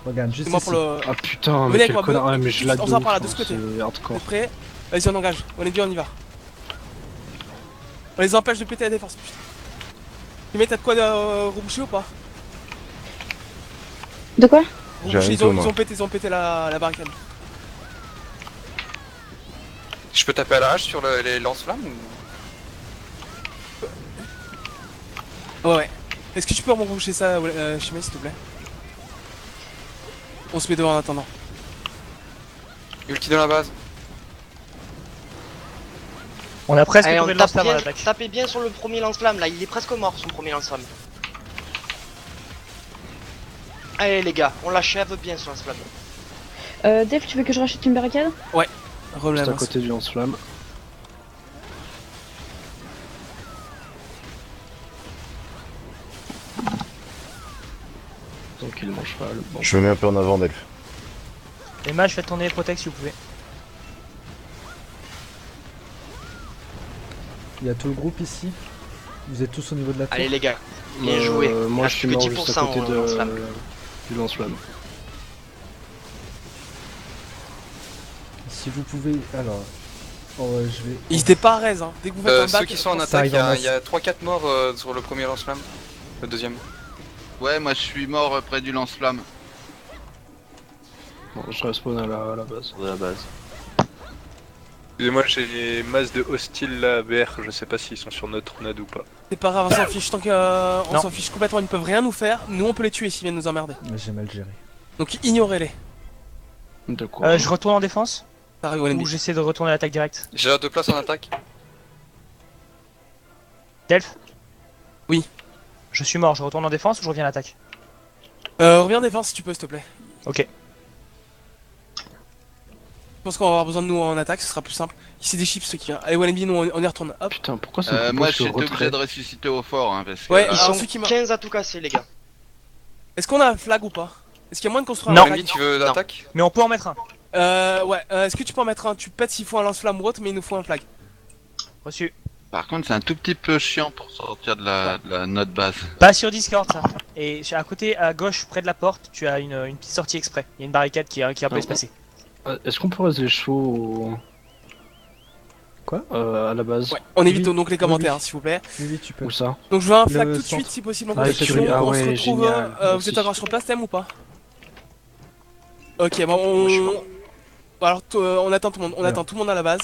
Regarde, juste C'est moi ici. pour le... Ah putain, Venez mais avec quel moi, connard, ouais, mais je lag on de s'en ouf, parle là, de hein, ce côté. c'est Vous hardcore. êtes prêts? Vas-y, on engage. On est bien, on y va. On les empêche de péter la défense, putain. Tu mets, t'as de quoi reboucher ou pas? De quoi? J'ai Reboucher, rien du tout, ils ont pété la barricade. Je peux taper à la hache sur les lance-flammes ou... Ouais. Est-ce que tu peux reboucher ça, Chimay, s'il te plaît? On se met devant en attendant. Ulti dans la base. On a presque Allez, trouvé on le tape lance-flamme à bien, l'attaque. tapez bien sur le premier lance-flamme là, il est presque mort son premier lance-flamme. Allez les gars, on l'achève bien ce lance-flamme. Dave, tu veux que je rachète une barricade? Relève. Juste à côté du lance-flamme. Donc il mange pas le bon. Je me mets un peu en avant, Delph. Les mages, faites tourner les protects si vous pouvez. Il y a tout le groupe ici. Vous êtes tous au niveau de la tour. Allez les gars, bien joué. Moi Ah, je suis que mort 10% juste à côté au lance-flamme. du lance-flamme. Si vous pouvez... Alors... Oh, ouais, je vais... N'hésitez pas à raise, hein. Dès que vous faites un back... Ceux qui sont en ça attaque, arrive en il y a 3-4 morts sur le premier lance-flamme. Le deuxième. Ouais, moi je suis mort près du lance-flamme. Bon, je respawn à la base. De la base. Excusez-moi, j'ai les masses de hostiles là à BR, je sais pas s'ils sont sur notre nade ou pas. C'est pas grave, on s'en fiche, tant qu'on Non. s'en fiche complètement, ils ne peuvent rien nous faire. Nous, on peut les tuer s'ils viennent nous emmerder. J'ai mal géré. Donc ignorez-les. D'accord. Je retourne en défense Ça arrive au NB. ou j'essaie de retourner à l'attaque directe? J'ai 2 places en attaque. Delph? Oui. Je suis mort, je retourne en défense ou je reviens à l'attaque? Reviens en défense si tu peux, s'il te plaît. Ok. Je pense qu'on va avoir besoin de nous en attaque, ce sera plus simple. Ici des chips, ceux qui viennent. Allez, Wannabe, nous on y retourne. Hop. Putain, pourquoi ça me Moi propose je le suis obligé retrait? de ressusciter au fort hein, parce que Ouais, Ils alors, sont ceux qui 15 à tout casser les gars. Est-ce qu'on a un flag ou pas? Est-ce qu'il y a moins de construire Non. un flag? Wendy, tu veux l'attaque? Mais on peut en mettre un. Ouais, est-ce que tu peux en mettre un? Tu pètes s'il faut un lance-flamme ou autre, mais il nous faut un flag. Reçu. par contre c'est un tout petit peu chiant pour sortir de la note base. Pas sur Discord ça. Et à côté, à gauche, près de la porte, tu as une petite sortie exprès. Il y a une barricade qui peut se passer. Est-ce qu'on peut rester les chevaux Quoi à la base? Ouais, on évite Oui, donc les oui, commentaires, oui. hein, s'il vous plaît. Oui, tu peux. Où ça? Donc je veux un flag Le tout de suite centre. si possible en Ah, compétition. ah On ouais, se retrouve. génial. Vous Merci. êtes encore sur place, Thème ou pas? Ok, bon, alors on attend tout le monde, Alors. tout le monde à la base.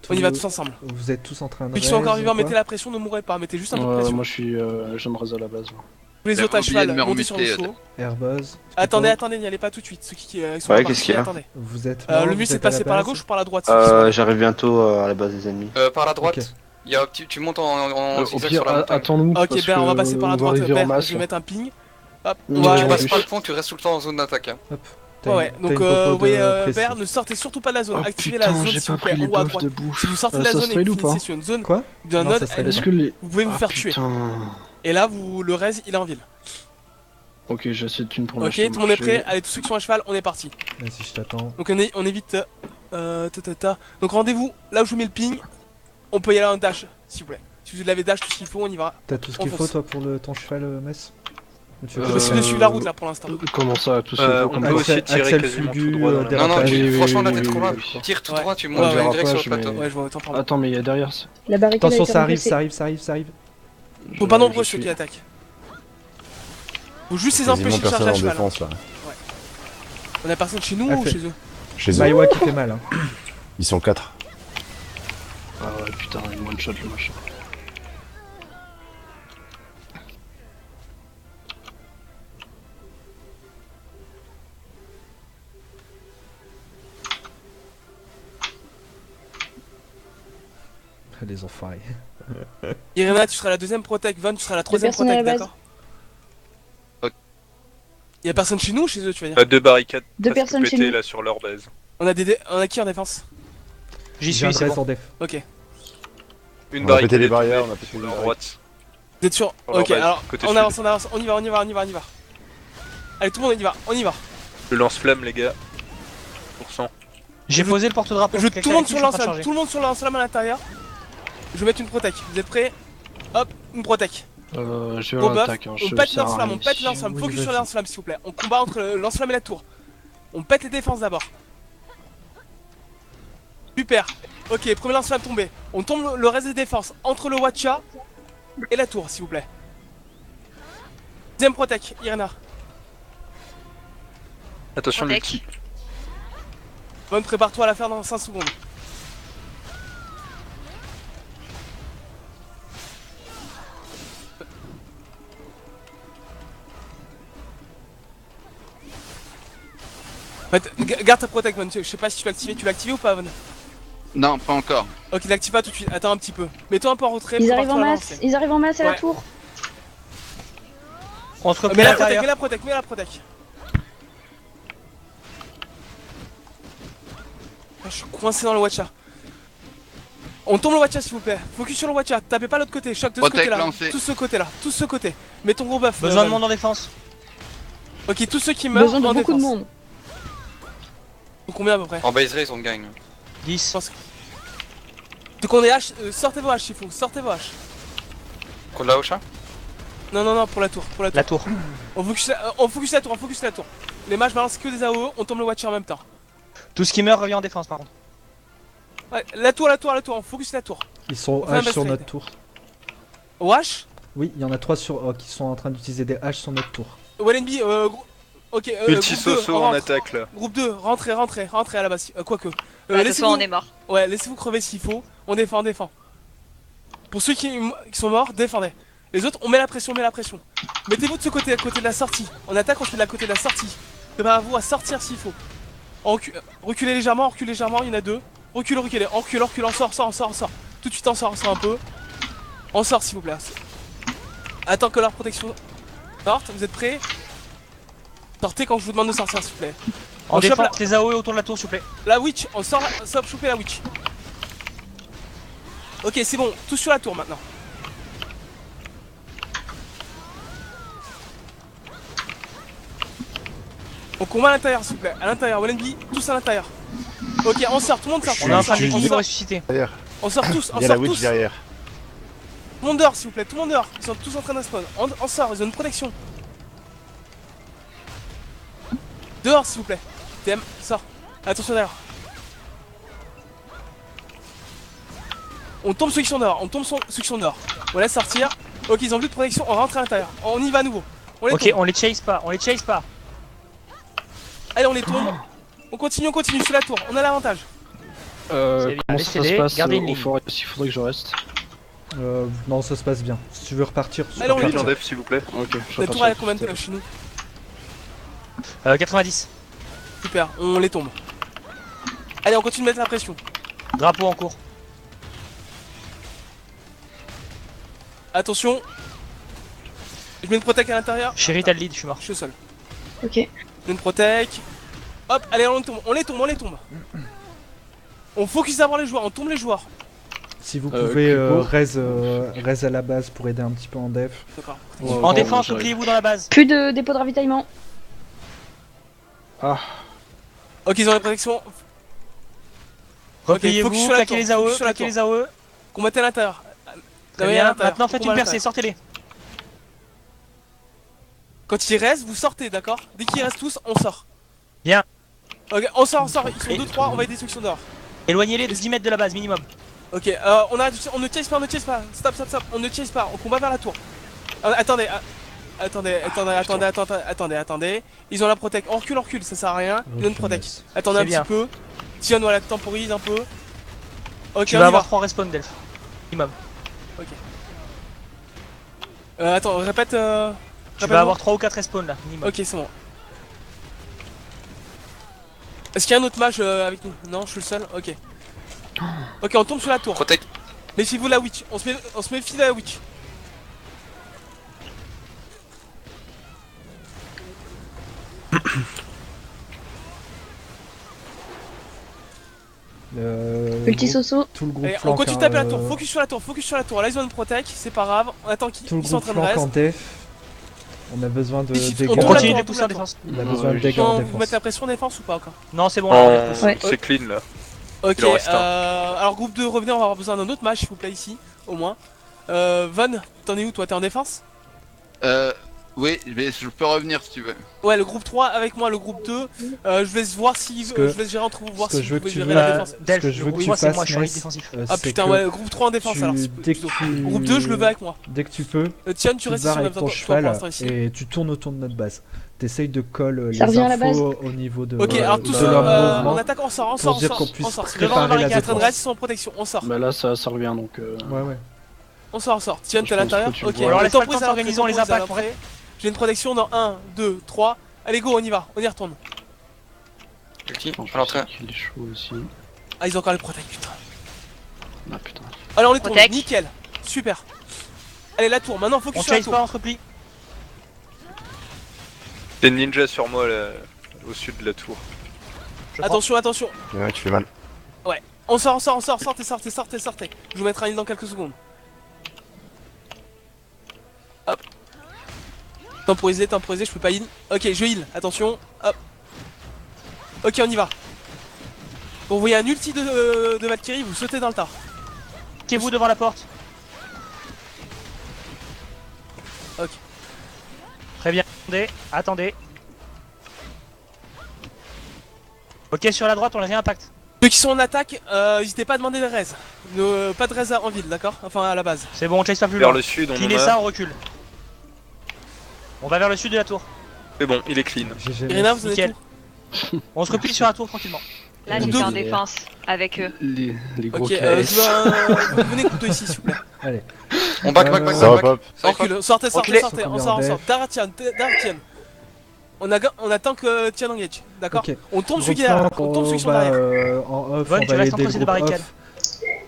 On y va tous ensemble. Vous êtes tous en train de... Ceux qui sont encore raise vivants, ou quoi mettez la pression, ne mourrez pas, mettez juste un peu de pression. Moi je suis... je me rase à la base. Tous les T'as autres à oublié cheval, de me montez sur le remuter, chevaux. Airbuzz. Attendez, n'y allez pas tout de suite. Ceux qui sont Ouais, pas qu'est-ce qu'il y a? attendez. Vous êtes... Le mieux c'est de passer par la gauche ou par la droite. J'arrive bientôt à la base des ennemis. Par la droite. Ok. Il y a, tu montes en Au zigzag pire, sur la montagne. attends-nous. Ok, parce Ben, on va que passer par la on va droite. arriver en Ben, masse, je vais là. mettre un ping. Hop, Non, on va... tu Tu vas- passes pas le pont, tu restes tout le temps en zone d'attaque. Hein. Ouais, donc vous voyez, Ber, ne sortez surtout pas de la zone. Oh Activez la putain, zone j'ai s'il pas vous plaît, pris les en haut à buffs droite. de bouffe. Si vous sortez de la Ça zone se et fait que ou vous pas? finissez sur une zone Quoi d'un Non, node ça serait ennemi, Est-ce que les... vous pouvez vous faire tuer. Putain. Et là, le raise, il est en ville. Ok, j'essaie de une pour Ok, tout le monde est prêt. Allez, tous ceux qui sont à cheval, on est parti. Vas-y, je t'attends. Donc on évite... Donc rendez-vous, là où je vous mets le ping, on peut y aller en dash, s'il vous plaît. Si vous l'avez dash, tout ce qu'il faut, on y va. T'as tout ce qu'il On faut, fonce. toi, pour ton cheval, Metz? Tu veux- Je vais suivre la route là pour l'instant. Comment ça, tout On comme peut ça? aussi tirer Axel quasiment tout Fugu, droit dans la- Non, non, dérapage. Oui, oui, franchement, là oui, t'es trop oui, loin. oui. Tire tout Ouais. droit, tu Ouais, montes ouais, direct sur le mais- plateau. Ouais, je vois, autant pardon. Attends, mais il y a derrière ça. La barricade Attention, a été ça arrive, remplacée. ça arrive, ça arrive, ça arrive. Ils sont pas Je nombreux suis- ceux qui attaquent. Faut juste les Quasiment empêcher de charger personne à en cheval. défense là. On a personne chez nous Ah, ou fait- chez eux? Chez eux, Maïwa qui fait mal, hein. ils sont 4. Ah ouais, putain, il one shot le machin. Les enfoirés. Irena, tu seras la deuxième protect, Von, tu seras la troisième personnes à la protect, base. d'accord? Ok. Y'a personne chez nous ou chez eux, tu vas dire? Deux barricades Deux presque personnes chez pétées nous. là sur leur base. On a qui en défense? J'y J'ai un suis, c'est dress bon. en def. Ok. Une On a pété barricade les est barrières, tombée on a pété sur les leur barrières. droite. Vous êtes sûr? Sur leur Ok, base, alors côté on sud. avance, on y va, on y va, on y va, on y va. Allez, tout le monde, on y va. Le lance-flamme, les gars. Pourcent. J'ai posé le porte-drapeau. Je veux tout le monde Quelqu'un sur avec qui je suis en train de l'ensemble, charger. tout le monde sur l'ensemble à l'intérieur. Je vais mettre une protect. Vous êtes prêts? Hop, une protect. Je vais Gros à buff, l'attaque. Hein, on pète lance-flamme, on pète lance-flamme, Oui, focus sur vas-y. lance-flamme s'il vous plaît. On combat entre le lance-flamme et la tour. On pète les défenses d'abord. Super. Ok, premier lance-flamme tombé. On tombe le reste des défenses entre le Watcha et la tour s'il vous plaît. Deuxième protec, Irena. Attention, Protec. multi. Bonne, prépare-toi à la faire dans 5 secondes. En fait, garde ta protec, Von. Je sais pas si tu l'as activé. Tu l'as activé ou pas, Von? Non, pas encore. Ok, l'active pas tout de suite. Attends un petit peu. Mets-toi un peu en retrait. Ils arrivent en prépare-toi à masse, l'avancer. ils arrivent en masse à la Ouais. tour. On se replie Mets à la protec, l'intérieur. mets la protec, mets la protec. Ah, je suis coincé dans le Watcha. On tombe le Watcha s'il vous plaît. Focus sur le Watcha. Tapez pas l'autre côté. Choc de ce Protec côté-là. lancé. Tout ce côté-là. Tout ce côté. Mets ton gros buff. Besoin de Von. monde en défense. Ok, tous ceux qui meurent Besoin de en beaucoup de défense. monde. Donc combien à peu près? En base race, on gagne. 10. Donc on est H. Sortez vos H s'il faut. Sortez vos H. Contre la Ocha. Non, non, non, pour la tour. Pour la tour. La tour. On focus la tour. On focus la tour. Les mages balancent que des AOE. On tombe le Watcher en même temps. Tout ce qui meurt revient en défense par contre. Ouais, la tour. On focus la tour. Ils sont Enfin, H best sur trade. notre tour. Au H. Oui, il y en a 3 qui sont en train d'utiliser des H sur notre tour. Wallenby, ok, Multi groupe 2, Soso on en rentre. attaque là. Groupe 2, rentrez à la base. Quoique. De toute façon, Laissez-vous. on est mort. Ouais, laissez-vous crever s'il faut. On défend, on défend. Pour ceux qui sont morts, défendez. Les autres, on met la pression, Mettez-vous de ce côté, à côté de la sortie. On attaque, on fait de la côté de la sortie. Préparez-vous à sortir s'il faut. Reculez légèrement, il y en a 2. Reculez, on recule, on sort. Tout de suite, on sort un peu. On sort s'il vous plaît. Attends que leur protection sorte, vous êtes prêts? Sortez quand je vous demande de sortir s'il vous plaît. En On chope défense, les AOE autour de la tour s'il vous plaît. la witch, on sort choper la witch. Ok, c'est bon, tous sur la tour maintenant. On combat à l'intérieur s'il vous plaît, à l'intérieur, Wallenby, tous à l'intérieur. Ok, on sort, tout le monde sort, On est en train de suis- l'équipe ressusciter. Derrière. on sort tous, Il y a la witch derrière. Tout le monde dehors s'il vous plaît, tout le monde dehors, ils sont tous en train de spawn. On sort, ils ont une protection. Dehors s'il vous plaît. TM, sort. Attention derrière. On tombe ceux qui sont dehors, ceux qui sont dehors. On laisse sortir. Ok, ils ont plus de protection, on rentre à l'intérieur. On y va à nouveau. On les Ok, tombe. on les chase pas, Allez, on les tombe. On continue sur la tour, on a l'avantage. C'est bien, Comment ça se laissez-les, passe gardez une au ligne. forêt? Il faudrait que je reste. Non, ça se passe bien. Si tu veux repartir, Allez, on les Multi en tombe. def s'il vous plaît. Ok, je La tour elle a combien de chez nous? 90. Super, on les tombe. Allez, on continue de mettre la pression. Drapeau en cours. Attention. Je mets une protec à l'intérieur. Chérie, t'as le lead, je suis mort. Je suis au sol. Ok. Je mets une protec. Hop, allez, on les tombe. On focus d'abord les joueurs, on tombe les joueurs. si vous pouvez Kubo. raise à la base pour aider un petit peu en def. D'accord. En défense, repliez-vous dans la base. Plus de dépôt de ravitaillement. Ok, ils ont la protection. Repliez-vous, focus sur la claquez tour, les AOE, focus sur la claquez tour. les AOE. Combattez à l'intérieur. Très à bien, l'intérieur. maintenant faites Combat une à percée, l'intérieur. sortez-les. Quand il reste, vous sortez, d'accord? Dès qu'ils restent tous, on sort. Bien. Ok, on sort, ils sont 2-3, on va aider ceux qui sont dehors. Éloignez-les de 10 mètres de la base, minimum. Ok, on ne chase pas, Stop, on ne chase pas, on combat vers la tour. Attendez, attendez. Ils ont la protect, on recule, ça sert à rien. Ils ont une protect. Attendez C'est un bien. petit peu. Tion, voilà, temporise un peu. Ok, Tu on vas y avoir va. 3 respawns d'elf. Minimum. Attends, répète. Tu répète-moi. vas avoir 3 ou 4 respawns là, minimum. Ok, c'est bon. Est-ce qu'il y a un autre mage avec nous? Non, je suis le seul. Ok. Ok, on tombe sur la tour. Protect. Méfiez-vous de la witch. On se méfie de la witch. Multi-soso. Tout le groupe Allez, flank. on continue de taper la tour. Focus sur la tour. Là, ils ont une protect. C'est pas grave. On attend qu'ils Tout le ils sont en groupe train de flank en reste. def. On a besoin de Ici, dégâts. on On tourne la continue tour, de pousser en on défense. On a besoin de dégâts Non, en vous mettez défense. la pression en défense ou pas encore? Non, c'est bon, là, on les repousse. Ouais. C'est clean là. Ok, Il en reste un. alors groupe 2, revenez, on va avoir besoin d'un autre match s'il vous plaît ici, au moins. Von, t'en es où toi? T'es en défense? Oui, mais je peux revenir si tu veux. Ouais, le groupe 3 avec moi, le groupe 2. Je vais voir si. Ce que- je vais gérer entre vous, voir ce que si je veux vous que pouvez tu gérer veux- la défense. Ce que je veux que tu moi, c'est moi, fasses, je suis en Mess, défensif. Ah c'est putain, que ouais, groupe 3 en défense tu- alors. dès que tu... Groupe 2, je le veux avec moi. Dès que tu peux, Tiens, tu tu te restes barres ici, on a avec besoin ton de toi pour cheval l'instant ici. et tu tournes autour de notre base. T'essayes de coller Ça les revient à la base. infos au niveau de, Ok, alors tous de leur on mouvement attaque, on sort, on pour sort, on dire sort, qu'on on puisse sort. Devant préparer la la Il est en train de défense. rester sans protection, on sort. Bah là, ça revient donc. Ouais, ouais. On sort. Tiens, Je t'es à pense l'intérieur. que tu le Ok, vois. Alors, on laisse pas le temporise temps à l'entrée, d'organiser, on les temporise à impacte, l'entrée. J'ai une protection dans 1, 2, 3. Allez, go, on y va, on y retourne. Ulti, Attends, je à l'entrée. sais qu'il est chaud aussi. Ah, ils ont encore les protects, putain. Ah putain. Allez, on les tourne, Protect. nickel. Super. Allez, la tour, maintenant focus On sur la chase tour. pas, on se replie. T'es ninja sur moi là, au sud de la tour. Je prends. Attention. Il y en a un qui fait mal. On sort, sortez. Je vous mettrai un heal dans quelques secondes. Hop. Temporiser, je peux pas heal. Ok, je heal, attention. Hop. Ok, on y va. Bon, vous voyez un ulti de Valkyrie, vous sautez dans le tas. Mettez-vous devant la porte. Ok. Très bien, attendez. Ok, sur la droite, on les réimpacte. Ceux qui sont en attaque, n'hésitez pas à demander des raises. Pas de raises en ville, d'accord? Enfin, à la base. C'est bon, on chase pas plus Vers loin. le sud, on en Cleanez a. ça, on recule. On va vers le sud de la tour. C'est bon, il est clean. GG. Irina, vous en êtes Nickel. où? On se replie sur la tour tranquillement. Là, Groupe j'étais en deux. défense avec eux. Les gros Ok, KS. venez groupe 2 ici, s'il vous plaît. Allez. On back. Ça repop. Ça repop. Recule, sortez, Reculez. on sort. Daratian. On attend que Tian engage, d'accord? Ok. On tombe celui Groupe qui est derrière, 5, on tombe celui qui est va, derrière. en off, Von, on tu va restes aider en face le des groupe barricades. off.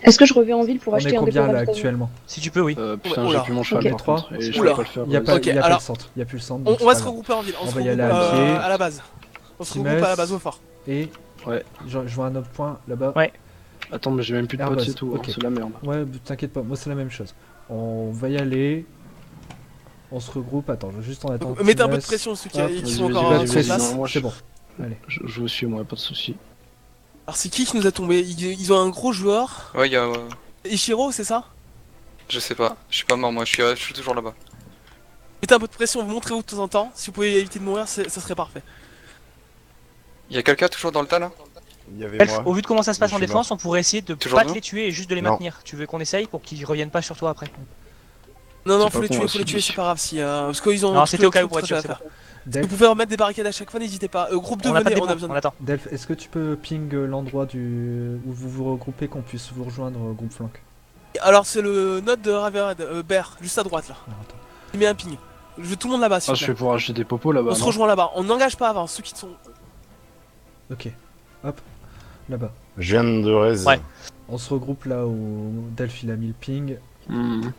Est-ce que je reviens en ville pour On acheter est un dépôt combien là ravitaillement? actuellement? Si tu peux, oui. Putain, Oula. j'ai plus mon cheval Ok, par trois. contre. Et je Oula. peux pas le faire. Il n'y a vas-y. pas le alors, centre, il n'y a plus le centre. On donc va c'est se pas regrouper en ville, on se va y regroupe aller à pied. à la base. On se regroupe Times. à la base au fort. grave. Et Ouais. je vois un autre point là-bas. Ouais. Attends, mais j'ai même plus de Airbus, potes, c'est tout. ok. C'est la merde. Ouais, t'inquiète pas, moi c'est la même chose. On va y aller. On se regroupe. Attends, je vais juste en attendre. Mettez un peu de Times. pression ceux qui Hop, vas-y, sont vas-y, encore Pas de vas-y, sur vas-y, place. non, moi, C'est bon. Allez. Je vous suis, moi, pas de soucis. Alors c'est qui nous a tombé? Ils ont un gros joueur. Ouais, y'a. Ichiro, c'est ça? Je sais pas, je suis pas mort moi, je suis toujours là-bas. Mettez un peu de pression, vous montrez-vous de temps en temps. Si vous pouvez éviter de mourir, ça serait parfait. Y'a quelqu'un toujours dans le tas là? Il y avait Elf, moi. au vu de comment ça se passe Je en suis défense, on pourrait essayer de Toujours pas non te les tuer et juste de les Non. maintenir. Tu veux qu'on essaye pour qu'ils reviennent pas sur toi après? Non, C'est faut pas les con, tuer, aussi. c'est pas grave si. Parce qu'ils ont. Non, tout c'était le- au cas tout où le pour être sûr, trajet à c'est faire. Vous Delph, pouvez remettre des barricades à chaque fois, n'hésitez pas. Groupe 2, On a pas venez, de on a dépôt, besoin on de. attend. Delph, est-ce que tu peux ping l'endroit où vous vous regroupez, qu'on puisse vous rejoindre groupe flanc? Alors c'est le node de Raverhead, Bear, juste à droite là. Alors, attends. Il met un ping. Je veux tout le monde là-bas, s'il Ah, vous je plaît. vais pouvoir acheter des popos là-bas. On se non rejoint là-bas. On n'engage pas avant, ceux qui sont. Ok. Hop. Là-bas. Je viens de raise. Ouais. On se regroupe là où Delph il a mis le ping. Hmm.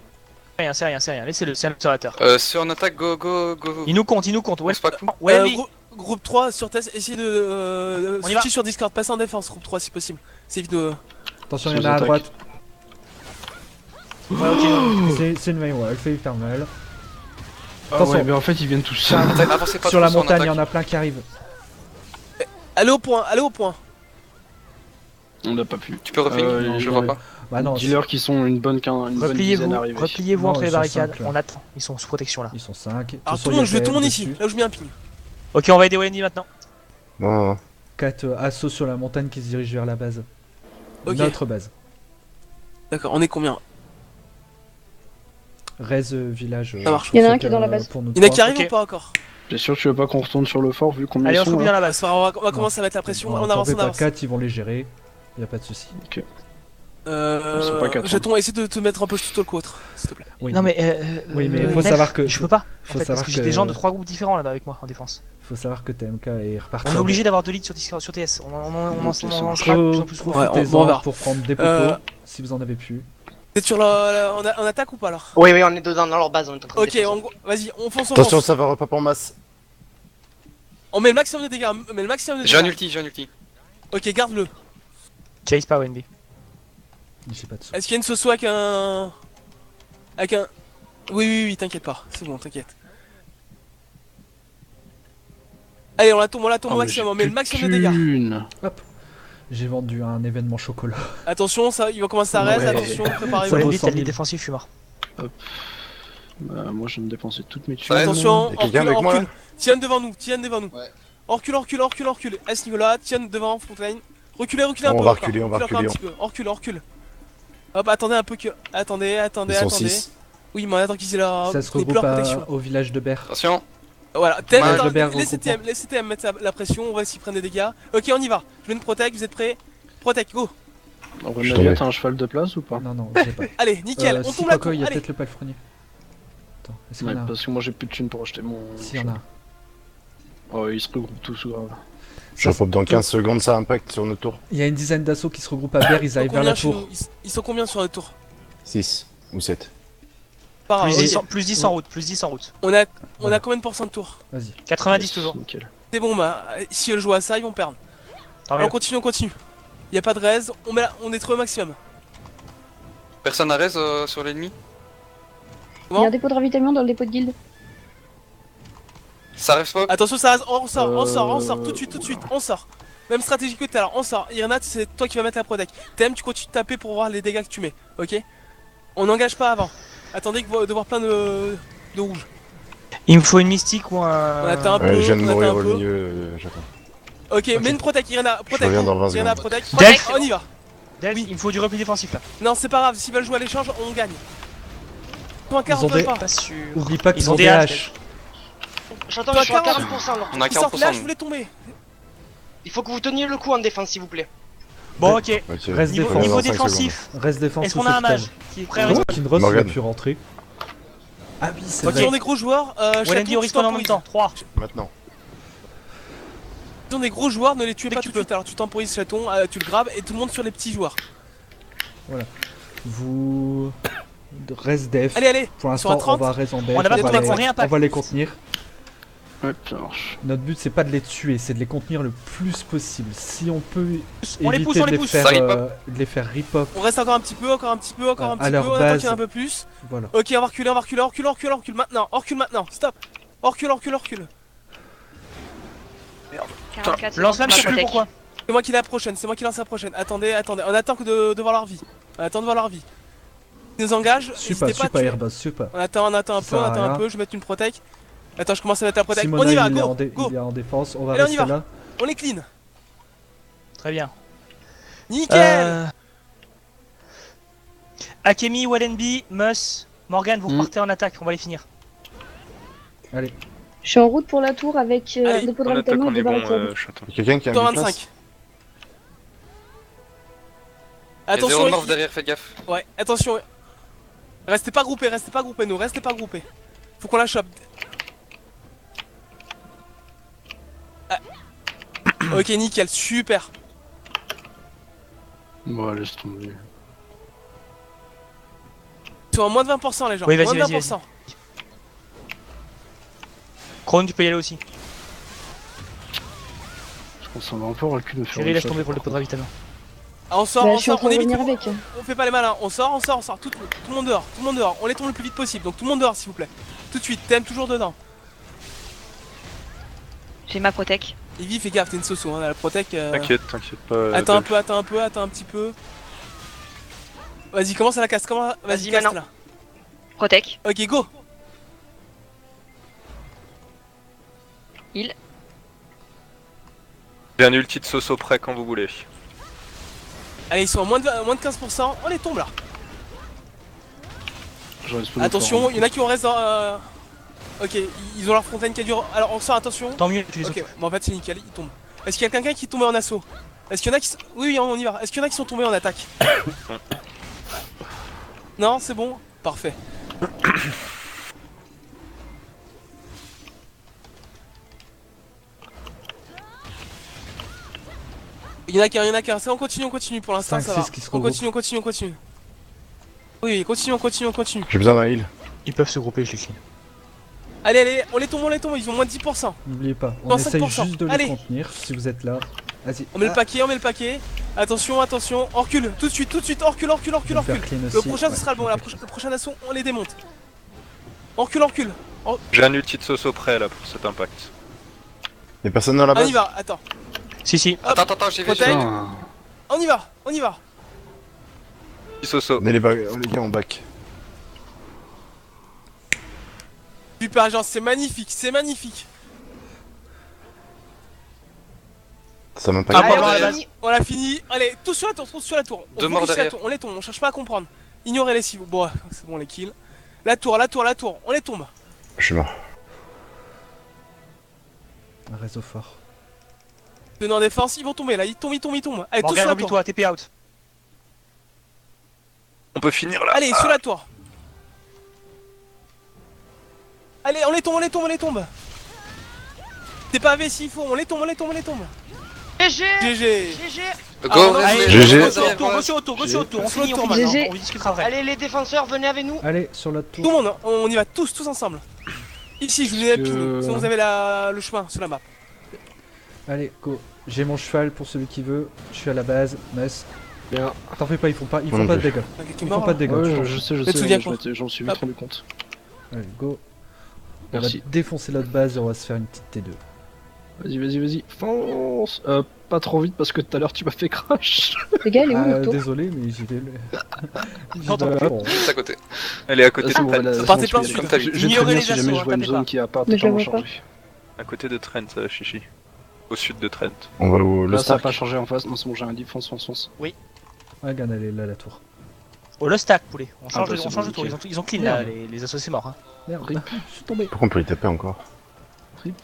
C'est rien. Laissez-le, c'est un observateur. Ceux en attaque, go. Il nous compte. On Ouais, se pack. ouais, lui. Groupe 3 sur test, essayez de On y switcher va. sur Discord, passez en défense, groupe 3 si possible. C'est vite de. Attention, Je il y en a à vous droite. Ouais, ok. C'est une main, ouais, elle fait hyper mal. Ah Attention. ouais, mais en fait, ils viennent tous seuls. Avancez pas Sur trop la ceux en montagne, il y attaque. en a plein qui arrivent. Allez au point, allez au point. On n'a pas pu. Tu peux refinir, je vois pas. Bah non, Dealers qui sont une bonne dizaine arrivés. Repliez-vous Non, entre les ils sont barricades. cinq, là. On attend. Ils sont sous protection là. ils sont 5. Alors tout le monde, je veux tout le monde ici, là où je mets un ping. Ok, on va aider Wendy maintenant. Non. 4 assauts sur la montagne qui se dirigent vers la base. Ok. Notre base. D'accord, on est combien? Rez village. Ça marche. Il y en a un qui est dans la base. Pour nous Il y en a trois. qui arrivent Ok. ou pas encore? Bien sûr, tu veux pas qu'on retourne sur le fort vu combien Allez, ils on se sont replie là dans la base. Bah, on va commencer à mettre la pression, on avance, t'en fais on pas avance. 4, ils vont les gérer. Y a pas de souci. Ils sont pas quatre, hein. Jeton, essaie de te mettre un peu tout que l'autre, s'il te plaît. Oui, Non mais. Oui, mais faut Delph, savoir que- Je peux pas. En faut fait, parce savoir que j'ai que- des gens de 3 groupes différents là-bas avec moi en défense. faut savoir que TMK est reparti. On est obligé d'avoir 2 leads sur TS. On en sera de plus en plus gros. Ouais, Profitez-en on verra. pour prendre des Euh, poteaux si vous en avez plus. T'es sur en attaque ou pas là? Oui, on est dedans dans leur base, on est en train de Ok, défoncer. vas-y, on fonce, Attention, ça va repop en masse. On met le maximum de dégâts, mais le maximum de J'ai un dégâts. ulti. Ok, garde-le. Chase pas Wendy. J'ai pas de sous. Est-ce qu'il y a une Soso avec un... Oui, t'inquiète pas, c'est bon, t'inquiète. Allez, on la tombe au maximum, on met le maximum de dégâts. J'ai vendu un événement chocolat. Attention, ça, il va commencer à raise, Ouais. attention, Ça préparez-vous. vaut Wendy, 100 t'as le 000. lead défensif, je suis mort. Moi je viens de dépenser toutes mes thunes. Ouais, Attention, Y'a quelqu'un recule, avec moi, recule. Tiens devant nous, tiens devant nous. Recule, recule, recule, recule. À ce niveau-là, tiens devant, Frontline. Reculez, reculez un peu. On va encore. reculer, on va Recule encore un reculer. petit peu. Recule, recule. Hop, attendez un peu que. Attendez, attendez, Ils sont attendez. 6. Oui, mais on attend qu'ils aient la. Ça se qu'ils aient plus regroupe leur protection. au village de Berre. Attention. Voilà, Thème, Ouais, attends, je perds les regroupement. CTM, les CTM mettent la pression, on va s'y prendre des dégâts. Ok, on y va. Je mets une protect, vous êtes prêts? Protect, go. Renagat, t'as un cheval de place ou pas? Non, non, j'ai pas. Allez, nickel, on Si tombe la Coco, tour. il y a Allez. peut-être le palefrenier. Attends, est-ce Ouais, qu'on a un? parce que moi j'ai plus de thunes pour acheter mon. Si, y en a un. Oh, ils se regroupent tous grave. Je repop dans 15 secondes, ça impact sur notre tour. Il y a une dizaine d'assauts qui se regroupent à Berre, ils arrivent vers la tour. Ils sont combien sur la tour? 6 ou 7. Pas Plus grave, 10, ok. plus 10 en route, plus 10 en route. On a combien de pourcents de tour? Vas-y. 90 toujours. Nickel. C'est bon, bah, si elles jouent à ça, ils vont perdre. Tant Allez, mieux. on continue, on continue. Y a pas de raise, on est trop au maximum. Personne n'a raise sur l'ennemi. Il y a un dépôt de ravitaillement dans le dépôt de guilde. Ça reste pas. Attention, ça rase, on sort, tout de suite, on sort. Même stratégie que tout à l'heure, on sort. Irna, c'est toi qui vas mettre la protect. TM, tu continues de taper pour voir les dégâts que tu mets, ok? On n'engage pas avant. Attendez de voir plein de rouge. Il me faut une mystique ou un. On attend un peu, Je viens de on attend mourir un au peu. milieu, j'attends. Ok, mets une protect, Irna, protect. reviens dans 20 Irna, secondes. protect. Delph. On y va. Delph, il me faut du repli défensif là. Non, c'est pas grave, s'ils veulent jouer à l'échange, on gagne. Point 40, Ils ont des- pas. Pas sûr. Oublie pas qu'ils Ils ont ont des des haches. J'attends, Toi, je suis à 40. 40% là. On a Ils sortent là, je 40%. voulais tomber. Il faut que vous teniez le coup en défense s'il vous plaît. Bon, ok. Ok. Reste Niveau, défense. niveau 25 défensif, Reste défense est-ce ou qu'on a un sauvetage. mage qui est prêt à Oh, Kinross, il a Morgan. pu rentrer. Ah oui, c'est Ok, vrai. on est gros joueurs. Wendy au respawn en même temps. 3. Maintenant. Si on est gros joueurs, ne les tuez Dès pas que tout tu de suite. Alors tu temporises chaton, tu le grabes et tout le monde sur les petits joueurs. Vous... Reste def. Allez, allez. Pour Ils sont à l'instant, on 30. va reste en def. On a pas de va tour, les- on rien on va les contenir. Ouais, ça marche. Notre but, c'est pas de les tuer, c'est de les contenir le plus possible. Si on peut On les éviter pousse, on de les les pousse. faire, Ça rip de les faire rip-off, On reste encore un petit peu, encore un petit peu, encore un À petit peu. leur On attend base. qu'il y en ait un peu plus. voilà. Ok, on va reculer, on va reculer, on recule, on recule, on recule maintenant. On recule maintenant. Stop. On recule, on recule, on recule. 44 Lance secondes lame, je pour sais plus la pourquoi. C'est moi qui la prochaine, c'est moi qui lance la prochaine. Attendez, attendez. On attend que de voir leur vie. On attend de voir leur vie. Ils nous engagent. Suis pas, N'hésitez pas suis à pas tuer. Airbus, suis pas. On attend un peu, Ça on sert à attend un rien. peu. Je vais mettre une protect. Attends, je commence à mettre la protect. Simona, On y va, il est go, en go. il est en défense, on va Allez, on y rester va. là. On les clean. Très bien. Nickel. Akemi, Wallenby, Mus, Morgan, vous repartez en attaque, on va les finir. Allez, Je suis en route pour la tour avec Allez, un dépôt de On attaque, ravitaillement et on des est bon, barricades. chaton. Y'a quelqu'un qui a Tour un 25. Il y a Attention, zéro morph derrière, faites gaffe. ouais, attention. Restez pas groupés, nous, restez pas groupés. Faut qu'on la chope. Ah. Ok, nickel, super. Bon, laisse tomber. Ils sont à moins de 20% les gens. Oui, vas-y, moins de vas-y, 20%. Krone, tu peux y aller aussi. Je pense qu'on va un peu reculer. Chérie, laisse tomber pour le dépôt de ravitaillement. Ah, on sort, Bah, on je suis en sort, train on de évite. revenir avec. On fait pas les malins, on sort. Tout le monde dehors, tout le monde dehors. On les tombe le plus vite possible, donc tout le monde dehors s'il vous plaît. Tout de suite, t'aimes toujours dedans. J'ai ma protec. Ivy, fais gaffe, t'es une soso, hein, la protec. T'inquiète, t'inquiète pas. Attends un Delph. peu, attends un petit peu. Vas-y, commence à la casse, Vas-y, Vas-y, casse maintenant. là. Protec. Ok, go. J'ai un ulti de Soso prêt quand vous voulez. Allez, ils sont à moins de 15%, on les tombe là. Je reste pas Attention, il y en a qui ont reste dans. Ok, ils ont leur fontaine qui a dure. Alors on sort, attention. Tant mieux, tu les Ok, bon en fait c'est nickel, ils tombent. Est-ce qu'il y a quelqu'un qui est tombé en assaut? Est-ce qu'il y en a qui. Oui, on y va. Est-ce qu'il y en a qui sont tombés en attaque? Non, c'est bon? Parfait. Il y en a qu'un, C'est on continue pour l'instant, 5, ça va. 6 qui se On regroupent. continue. Oui, continue. J'ai besoin d'un heal. Ils peuvent se grouper, je les clean. Allez, on les tombe, ils ont moins de 10%. n'oubliez pas, on Dans essaye 5%. juste de les Allez. contenir, si vous êtes là. Vas-y. On met le paquet. Attention, on recule, tout de suite, on recule. Je vais me faire clean Le aussi. prochain, Ouais. ce sera le bon, le prochain assaut, on les démonte. On recule. J'ai un ulti de Soso prêt là pour cet impact. Y'a personne dans la On base? y va, attends. Si. Attends, j'y vais. Protect. Putain. On y va. Petit Soso. On est les gars, on back. Super agence, c'est magnifique, c'est magnifique. Ça m'impacte. Ah, Allez, bon, on on a l'a fini. on l'a fini. Allez, tous sur la tour, tous sur la tour. On Deux morts focus sur la derrière. tour, on les tombe, on cherche pas à comprendre. Ignorez-les si vous. Bon, ouais, c'est bon, les kills. La tour, la tour, la tour, on les tombe. Je suis mort. Un réseau fort. Tenant en défense, ils vont tomber là, ils tombent. Allez, tous sur Morgane, la tour. oublie-toi, TP out. On peut finir là. Allez, sur la tour. Allez, on les tombe. T'es pas AV s'il faut, on les tombe. GG. GG. GG. Go, non, restez, Allez, GG. restez, go sur autour, on finit, on GG. maintenant, on discutera après. Allez les défenseurs, venez avec nous. Allez, sur la tour. Tout le monde, on y va tous ensemble. Ici, je vous ai ping, sinon vous avez le chemin sur la map. Allez, go. J'ai mon cheval pour celui qui veut. Je suis à la base. Nice. Bien. T'en fais pas, ils font pas non de plus. dégâts. Quelqu'un Ils mort, font pas de là. dégâts. Ouais, tu je sais, Mais tu je souviens sais, quoi j'en suis vite rendu compte. Allez, go. On va Merci. défoncer notre base et on va se faire une petite T2. Vas-y, fonce. Pas trop vite parce que tout à l'heure tu m'as fait crash. Les gars, il est où Ah, le tour désolé, mais j'y vais. Non, tant pis. Juste à côté. Elle est à côté de C'est bon, Trent. voilà, partez c'est pas bon, dessus, je- comme t'as je- dit. je vais Ignorez très bien les si jamais assauts, je vois une tapez zone pas. qui a pas Mais je le totalement vois pas. changé. À côté de Trent, Chichi. Au sud de Trent. On va où le Là ça a Stark. pas changé en face, non c'est bon j'ai un livre, fonce. Ah, regarde, elle est là, la tour. Oh, le stack, poulet. On change, bah, de, c'est on change bon, de tour, nickel. ils ont clean là, Merde. les associés morts. Hein. Merde, Rip. je suis tombé. Pourquoi on peut les taper encore? Rip.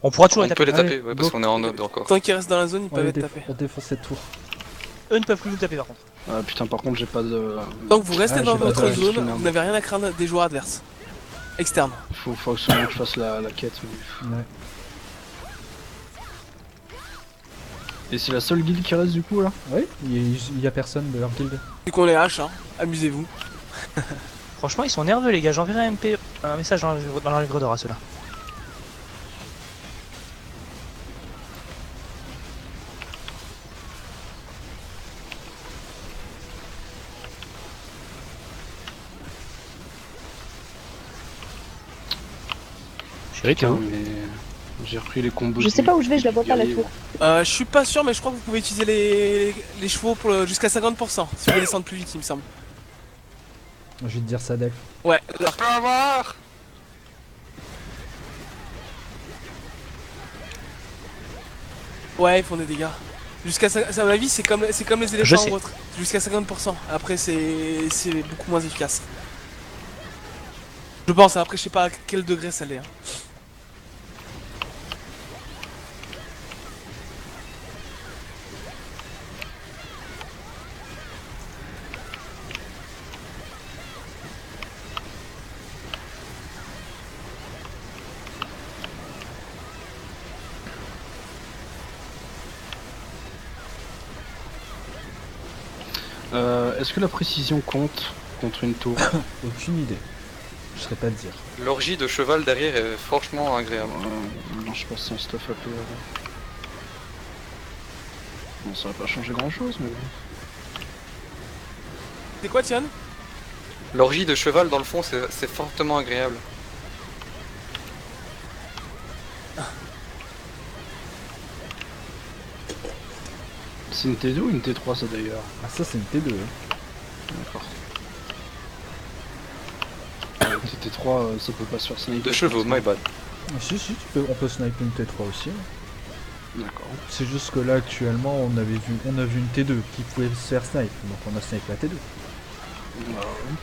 On pourra toujours On les peut taper. les taper, Allez, ouais, parce go. qu'on est en node encore. Tant qu'ils restent dans la zone, ils On, peuvent les être tapés. on défonce cette tour. Eux ne peuvent plus nous taper par contre. Ah putain par contre j'ai pas de... Tant que vous restez Ah, dans j'ai pas votre de- zone, merde. vous n'avez rien à craindre des joueurs adverses. Externes. Faut absolument que je fasse la quête. Mais... Ouais. Et c'est la seule guilde qui reste du coup là? Oui, il y a personne de leur guilde. C'est qu'on les hache, hein. Amusez-vous. Franchement, ils sont nerveux les gars. J'enverrai un message dans leur livre d'or à ceux-là. Chérie, t'es Putain, où? mais... J'ai repris les combos. Je sais pas où je vais, je la vois pas la guerrier. tour. Je suis pas sûr, mais je crois que vous pouvez utiliser les chevaux pour jusqu'à 50% si vous voulez descendre plus vite, il me semble. Je vais te dire ça, Def. Ouais, là. peut avoir. Ouais, ils font des dégâts. Jusqu'à à mon avis, c'est comme les Je éléphants sais. ou autres. Jusqu'à 50%. Après, c'est beaucoup moins efficace. Je pense, après, je sais pas à quel degré ça l'est. Hein. Est-ce que la précision compte contre une tour? Aucune idée. Je saurais pas te dire. L'orgie de cheval derrière est franchement agréable. Non, je passe un stuff un peu... Bon, ça va pas changer grand chose, mais... C'est quoi, Tian? L'orgie de cheval dans le fond, c'est fortement agréable. C'est une T2 ou une T3 ça d'ailleurs? Ah, ça, c'est une T2. Hein. D'accord. T3 ça peut pas se faire sniper. De chevaux, my bad. Ah, si, on peut sniper une T3 aussi. hein. D'accord. C'est juste que là, actuellement, on a vu une T2 qui pouvait se faire snipe. Donc on a snipe la T2.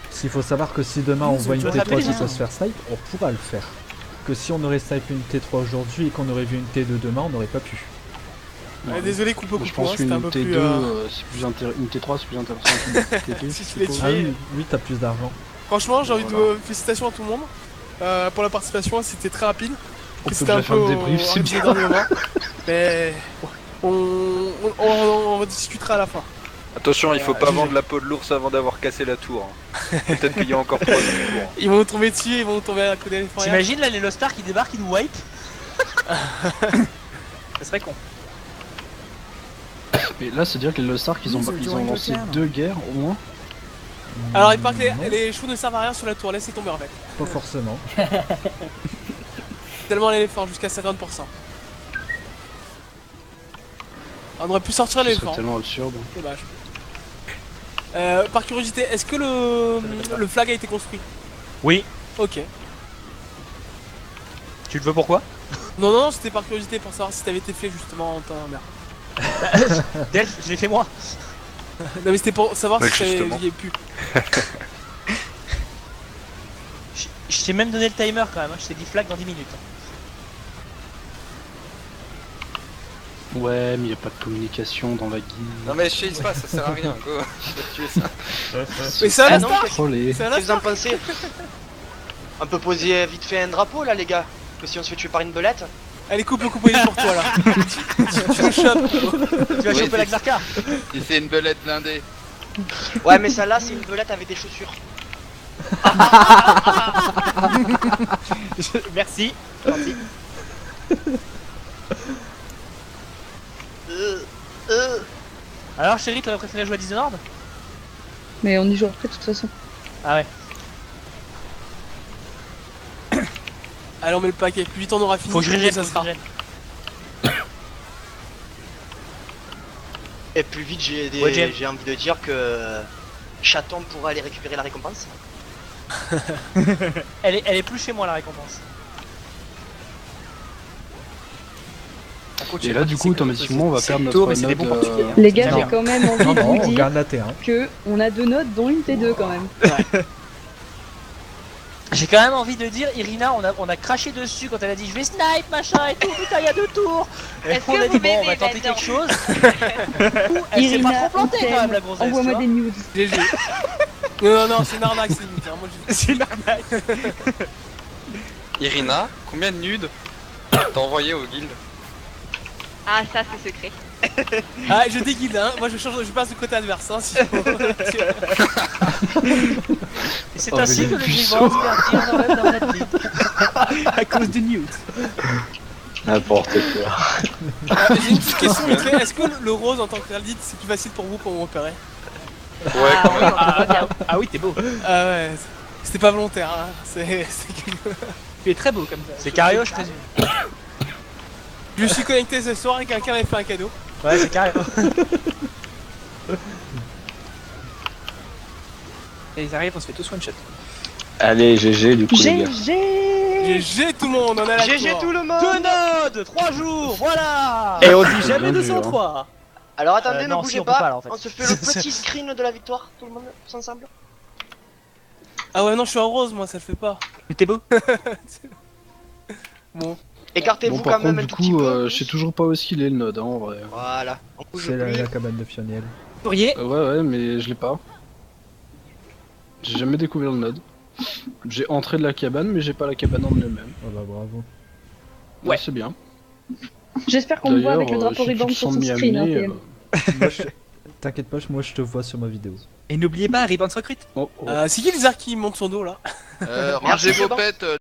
Parce qu'il faut savoir que si demain on voit une T3 qui peut se faire snipe, on pourra le faire. Que si on aurait snipé une T3 aujourd'hui et qu'on aurait vu une T2 demain, on n'aurait pas pu. Ouais, désolé, coupe Je pense c'était un qu'une peu T2, plus. c'est plus intéressant. Une T3 c'est plus intéressant qu'une T2. Si tu les suppose. tues. Ah oui, t'as plus d'argent. Franchement, j'ai envie Voilà. de félicitations à tout le monde pour la participation, c'était très rapide. On peut C'était un déjà faire peu le débrief, au c'est dernier bien. moment. Mais on discutera à la fin. Attention, il faut pas GG. vendre la peau de l'ours avant d'avoir cassé la tour. hein. Peut-être qu'il y a encore 3 tours. Ils vont nous tomber dessus, ils vont nous tomber à côté des forêts. T'imagines là les Lost Stars qui débarquent, qui nous wipe? Ça serait con. Mais là c'est dire que les Lost Ark ils ont lancé 2 guerres au moins. Alors il paraît que Non, les chevaux ne servent à rien sur la tour, laissez tomber en fait. pas forcément. Tellement l'éléphant, jusqu'à 50%. On aurait pu sortir Ce serait l'éléphant. tellement absurde. Dommage. Par curiosité, est-ce que le flag a été construit? Oui. Ok. Tu le veux pourquoi? Non, non, c'était par curiosité pour savoir si t'avais été fait justement en temps mer. Delph, je l'ai fait moi. Non, mais c'était pour savoir Ouais, si t'avais justement. y pu. Je t'ai même donné le timer quand même, hein. Je t'ai dit flag dans 10 minutes. Ouais, mais y a pas de communication dans la guilde. Non mais je sais pas, ça sert à rien, go. Je vais tuer ça. Mais ça Ah va, non, ça Trollé. C'est à Qu'est-ce que vous en l'instant. pensez? On peut poser vite fait un drapeau là, les gars. Que si on se fait tuer par une belette. Allez, coupe le coupé pour toi là. Tu le chopes. Tu vas Oui, choper la Xarca. Si c'est une belette blindée. Ouais, mais celle-là, c'est une belette avec des chaussures. Merci. Gentil. Alors chérie, t'aurais préféré jouer à Dishonored? Mais on y joue après de toute façon. Ah ouais. Allez, on met le paquet. Plus vite on aura fini. Faut que je plus régène, ça faut que sera. je régène. Et plus vite, Ouais, James. j'ai envie de dire que Chaton pourra aller récupérer la récompense. Elle est plus chez moi la récompense. Et là, du coup, automatiquement, on va perdre notre node. Les gars, Tiens. j'ai quand même envie Non, de non, vous on dire garde la T1. que on a 2 notes, dont une T2 quand même. J'ai quand même envie de dire, Irina, on a craché dessus quand elle a dit je vais snipe machin et tout, putain il y a 2 tours. Et Est-ce on que a vous dit bon on va m'aimez tenter maintenant quelque chose. Elle s'est Irina, pas trop plantée on quand même t'aime. la grossesse. Envoie-moi tu des nudes. GG. Non, non, non, c'est une arnaque, c'est limite. Hein. Moi, C'est une arnaque. Irina, combien de nudes t'as envoyé au guild? Ah, ça c'est secret. Ah, je déguide, hein. Moi, je passe du côté adverse. Hein, si... Et c'est Oh, ainsi mais que les le puceaux. Grievance perd un rêve dans la vie. À cause de Newt. N'importe quoi. J'ai une petite question, vite fait. Est-ce que le rose en tant que Heraldite, c'est plus facile pour vous pour me repérer? Ouais, quand même. Ah oui t'es beau. Ah ouais, c'était pas volontaire. Hein. C'est... Tu es très beau comme ça. C'est Cario je présume. Je suis connecté ce soir et quelqu'un m'a fait un cadeau. Ouais c'est Cario. Et ils arrivent, on se fait tous one shot. Allez, GG du coup, les gars. GG. GG tout le monde, on a la GG tour. tout le monde. 2 nodes, 3 jours, voilà. Et on dit Jamais bien dur, 203. Alors attendez, ne non, bougez si, on peut pas. pas, là, en fait. On se fait le petit screen de la victoire, tout le monde, tous ensemble. Ah ouais, non, je suis en rose, moi, ça le fait pas. Mais t'es beau. Bon. Écartez-vous Bon, par quand même contre, un du tout petit coup, peu. je sais toujours pas où est-ce qu'il est le node, hein, en vrai. Voilà, on bouge C'est plus. la cabane de Fioniel. Courrier. Ouais, mais je l'ai pas. J'ai jamais découvert le node. J'ai entré de la cabane, mais j'ai pas la cabane en elle-même. Oh bah bravo. Ouais. C'est bien. J'espère qu'on me voit avec le D'ailleurs, drapeau si tu Ribbon te sur sens son mis à screen. Hein, mener, PM. T'inquiète pas, moi je te vois sur ma vidéo. Et n'oubliez pas, Ribbon Recrute. oh. C'est qui les arcs qui montent son dos là? Merci, Rangez c'est vos bon. pets,